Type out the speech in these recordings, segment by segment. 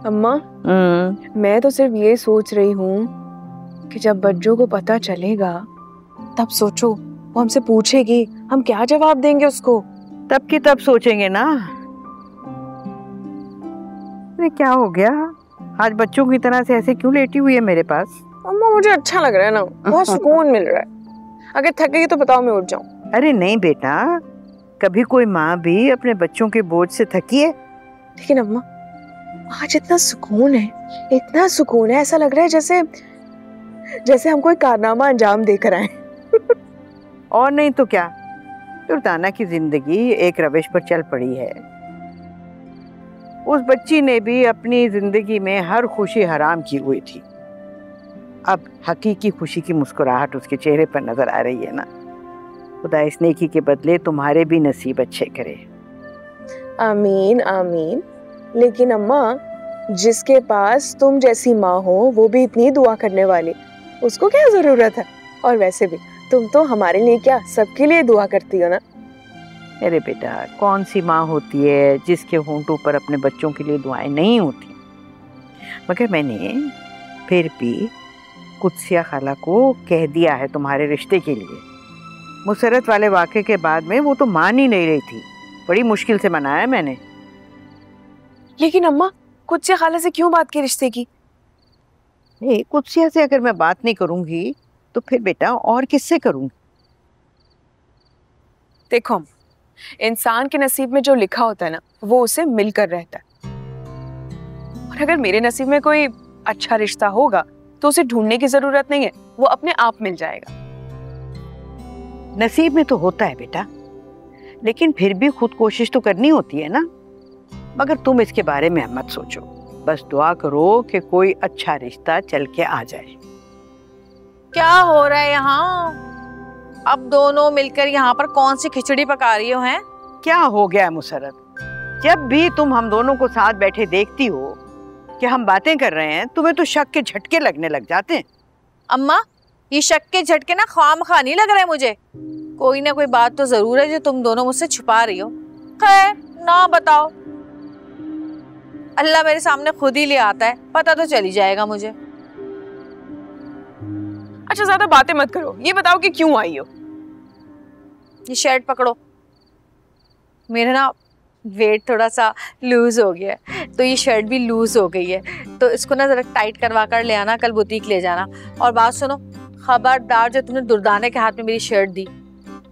अम्मा मैं तो सिर्फ ये सोच रही हूँ कि जब बच्चों को पता चलेगा तब सोचो, वो हमसे पूछेगी, हम क्या जवाब देंगे उसको? तब की तब सोचेंगे ना। अरे क्या हो गया, आज बच्चों की तरह से ऐसे क्यों लेटी हुई है मेरे पास? अम्मा मुझे अच्छा लग रहा है ना, बहुत सुकून मिल रहा है। अगर थकेगी तो बताओ, मैं उठ जाऊं। अरे नहीं बेटा, कभी कोई माँ भी अपने बच्चों के बोझ से थकी है? लेकिन अम्मा आज इतना सुकून है, इतना सुकून है, ऐसा लग रहा है जैसे जैसे हम कोई कारनामा अंजाम देकर आए। और नहीं तो क्या, दुर्दाना की जिंदगी एक रविश पर चल पड़ी है। उस बच्ची ने भी अपनी जिंदगी में हर खुशी हराम की हुई थी। अब हकीकी खुशी की मुस्कुराहट उसके चेहरे पर नजर आ रही है ना। खुदा इस नेकी के बदले तुम्हारे भी नसीब अच्छे करे। आमीन आमीन। लेकिन अम्मा, जिसके पास तुम जैसी माँ हो वो भी इतनी दुआ करने वाली, उसको क्या जरूरत है? और वैसे भी तुम तो हमारे लिए क्या, सबके लिए दुआ करती हो ना। अरे बेटा, कौन सी माँ होती है जिसके होंठों पर अपने बच्चों के लिए दुआएं नहीं होती। मगर मैंने फिर भी कुत्सिया खाला को कह दिया है तुम्हारे रिश्ते के लिए। मुसरत वाले वाक़े के बाद में वो तो मान ही नहीं रही थी, बड़ी मुश्किल से मनाया मैंने। लेकिन अम्मा, कुत्सिया खाला से क्यों बात की रिश्ते की? नहीं, कुत्सिया से अगर मैं बात नहीं करूंगी तो फिर बेटा और किससे करूंगी? देखो, इंसान के नसीब में जो लिखा होता है ना, वो उसे मिलकर रहता है। और अगर मेरे नसीब में कोई अच्छा रिश्ता होगा तो उसे ढूंढने की जरूरत नहीं है, वो अपने आप मिल जाएगा। नसीब में तो होता है बेटा, लेकिन फिर भी खुद कोशिश तो करनी होती है ना। मगर तुम इसके बारे में मत सोचो, बस दुआ करो कि कोई अच्छा रिश्ता चल के आ जाए। क्या हो रहा है यहाँ? अब दोनों मिलकर यहाँ पर कौन सी खिचड़ी पका रही हो हैं? क्या हो गया मुसरत, जब भी तुम हम दोनों को साथ बैठे देखती हो कि हम बातें कर रहे हैं, तुम्हें तो शक के झटके लगने लग जाते हैं। अम्मा, ये शक के झटके ना ख्वामखा नहीं लग रहा है मुझे। कोई ना कोई बात तो जरूर है जो तुम दोनों मुझसे छुपा रही हो। खैर, ना बताओ, अल्लाह मेरे सामने खुद ही ले आता है, पता तो चल ही जाएगा मुझे। अच्छा ज्यादा बातें मत करो, ये बताओ कि क्यों आई हो? ये शर्ट पकड़ो, मेरा ना वेट थोड़ा सा लूज हो गया है, तो ये शर्ट भी लूज हो गई है, तो इसको ना जरा टाइट करवा कर ले आना, कल बुटीक ले जाना। और बात सुनो, खबरदार जो तुमने दुर्दाने के हाथ में मेरी शर्ट दी,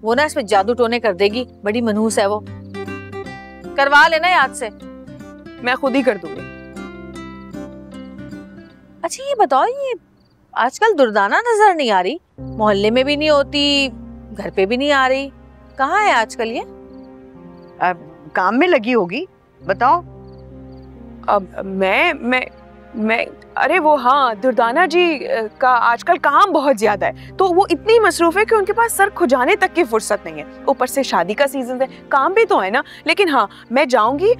वो ना इसमें जादू टोने कर देगी, बड़ी मनहूस है वो। करवा लेना याद से। मैं खुद ही कर दूंगी। अच्छा ये बताओ, ये आजकल दुर्दाना नजर नहीं आ रही, मोहल्ले में भी नहीं होती, घर पे भी नहीं आ रही, कहाँ है आजकल ये? अब काम में लगी होगी, बताओ। अब मैं अरे वो हाँ, दुर्दाना जी का आजकल काम बहुत ज्यादा है, तो वो इतनी मसरूफ है कि उनके पास सर खुजाने तक की फुर्सत नहीं है। ऊपर से शादी का सीजन है, काम भी तो है ना। लेकिन हाँ, मैं जाऊंगी,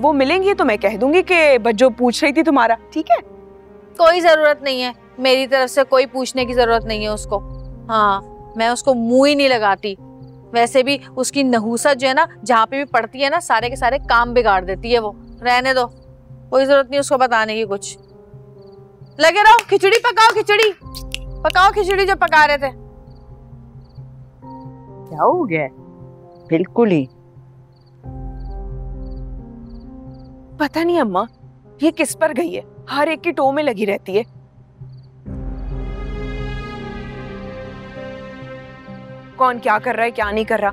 वो मिलेंगी तो मैं कह दूंगी कि बच्चों पूछ रही थी तुम्हारा, ठीक है? कोई जरूरत नहीं है, मेरी तरफ से कोई पूछने की जरूरत नहीं है उसको। हाँ, मैं उसको मुंह ही नहीं लगाती। वैसे भी उसकी नहूसत जो है ना, जहाँ पे भी पड़ती है ना, सारे के सारे काम बिगाड़ देती है वो। रहने दो, कोई जरूरत नहीं उसको बताने की कुछ। लगे रहो, खिचड़ी पकाओ, खिचड़ी पकाओ, खिचड़ी जो पका रहे थे। क्या हो गया? बिल्कुल ही पता नहीं अम्मा, ये किस पर गई है, हर एक की टो में लगी रहती है। कौन क्या कर रहा है क्या नहीं कर रहा।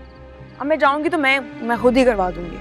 अब मैं जाऊंगी तो मैं खुद ही करवा दूंगी।